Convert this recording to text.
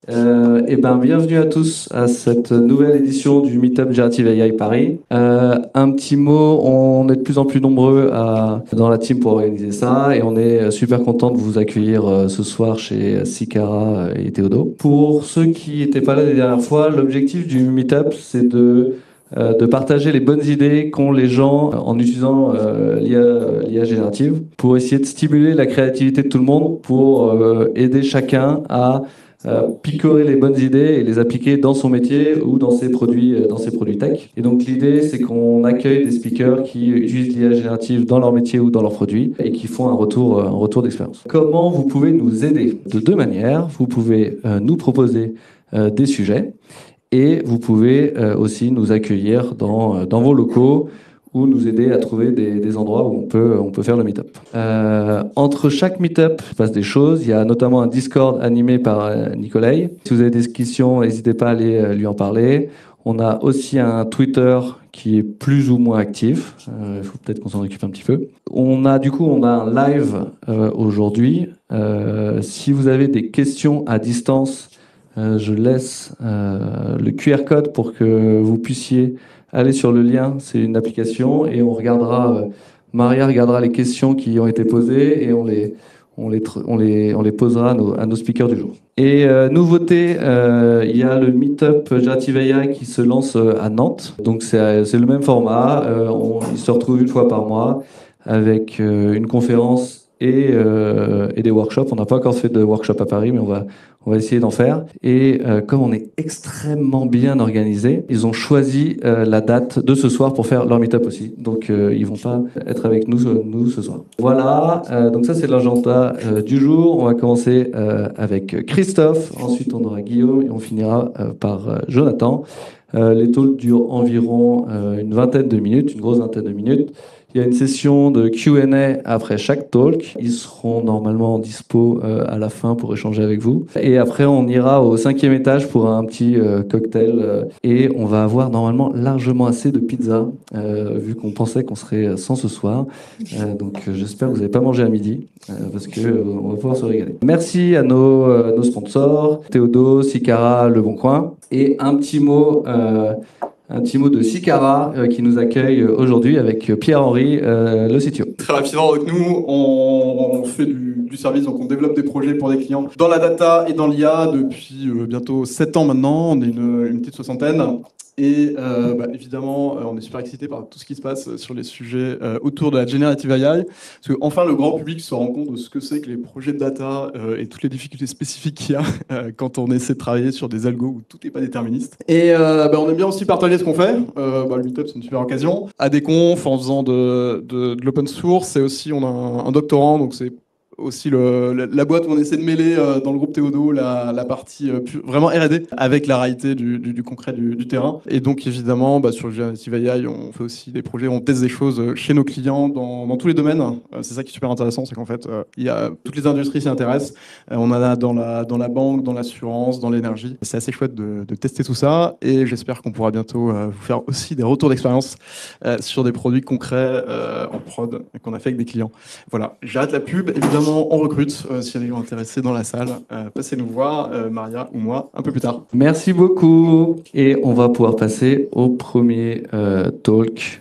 Et ben, bienvenue à tous à cette nouvelle édition du Meetup Generative AI Paris. Un petit mot, on est de plus en plus nombreux dans la team pour organiser ça et on est super content de vous accueillir ce soir chez Sikara et Théodo. Pour ceux qui n'étaient pas là les dernières fois, l'objectif du Meetup, c'est de partager les bonnes idées qu'ont les gens en utilisant l'IA générative pour essayer de stimuler la créativité de tout le monde, pour aider chacun à picorer les bonnes idées et les appliquer dans son métier ou dans ses produits tech. Et donc l'idée, c'est qu'on accueille des speakers qui utilisent l'IA générative dans leur métier ou dans leurs produits et qui font un retour d'expérience. Comment vous pouvez nous aider? De deux manières. Vous pouvez nous proposer des sujets et vous pouvez aussi nous accueillir dans vos locaux ou nous aider à trouver des endroits où on peut faire le meet-up. Entre chaque meet-up, il se passe des choses. Il y a notamment un Discord animé par Nicolai. Si vous avez des questions, n'hésitez pas à aller lui en parler. On a aussi un Twitter qui est plus ou moins actif. Il faut peut-être qu'on s'en occupe un petit peu. On a un live aujourd'hui. Si vous avez des questions à distance, je laisse le QR code pour que vous puissiez aller sur le lien. C'est une application et Maria regardera les questions qui ont été posées et on les posera à nos speakers du jour. Et nouveauté, il y a le Meetup Generative AI qui se lance à Nantes. Donc c'est le même format. Il se retrouve une fois par mois avec une conférence et des workshops. On n'a pas encore fait de workshop à Paris, mais on va essayer d'en faire. Et comme on est extrêmement bien organisé, ils ont choisi la date de ce soir pour faire leur meet-up aussi. Donc ils vont pas être avec nous ce soir. Voilà, donc ça c'est l'agenda du jour. On va commencer avec Christophe, ensuite on aura Guillaume et on finira par Jonathan. Les talks durent environ une vingtaine de minutes, une grosse vingtaine de minutes. Il y a une session de Q&A après chaque talk. Ils seront normalement dispo à la fin pour échanger avec vous. Et après, on ira au 5e étage pour un petit cocktail. Et on va avoir normalement largement assez de pizza, vu qu'on pensait qu'on serait 100 ce soir. Donc j'espère que vous n'avez pas mangé à midi, parce que on va pouvoir se régaler. Merci à nos sponsors, Théodo, Sikara, Le Bon Coin. Et un petit mot de Sikara qui nous accueille aujourd'hui avec Pierre-Henri, le CTO. Très rapidement, donc nous, on fait du service, donc on développe des projets pour des clients dans la data et dans l'IA depuis bientôt 7 ans maintenant. On est une petite soixantaine. Et évidemment, on est super excité par tout ce qui se passe sur les sujets autour de la generative AI. Parce que enfin, le grand public se rend compte de ce que c'est que les projets de data et toutes les difficultés spécifiques qu'il y a quand on essaie de travailler sur des algos où tout n'est pas déterministe. Et on aime bien aussi partager ce qu'on fait. Le Meetup, c'est une super occasion. À des confs, en faisant de l'open source, et aussi on a un doctorant, donc c'est aussi la boîte où on essaie de mêler dans le groupe Théodo la partie vraiment R&D avec la réalité du concret du terrain. Et donc évidemment, sur le Generative AI, on fait aussi des projets, on teste des choses chez nos clients dans tous les domaines. C'est ça qui est super intéressant, c'est qu'en fait, il y a toutes les industries s'y intéressent. On en a dans la banque, dans l'assurance, dans l'énergie. C'est assez chouette de tester tout ça et j'espère qu'on pourra bientôt vous faire aussi des retours d'expérience sur des produits concrets en prod qu'on a fait avec des clients. Voilà, j'arrête la pub. Évidemment, on recrute. S'il y a des gens intéressés dans la salle, passez nous voir, Maria ou moi, un peu plus tard. Merci beaucoup. Et on va pouvoir passer au premier talk.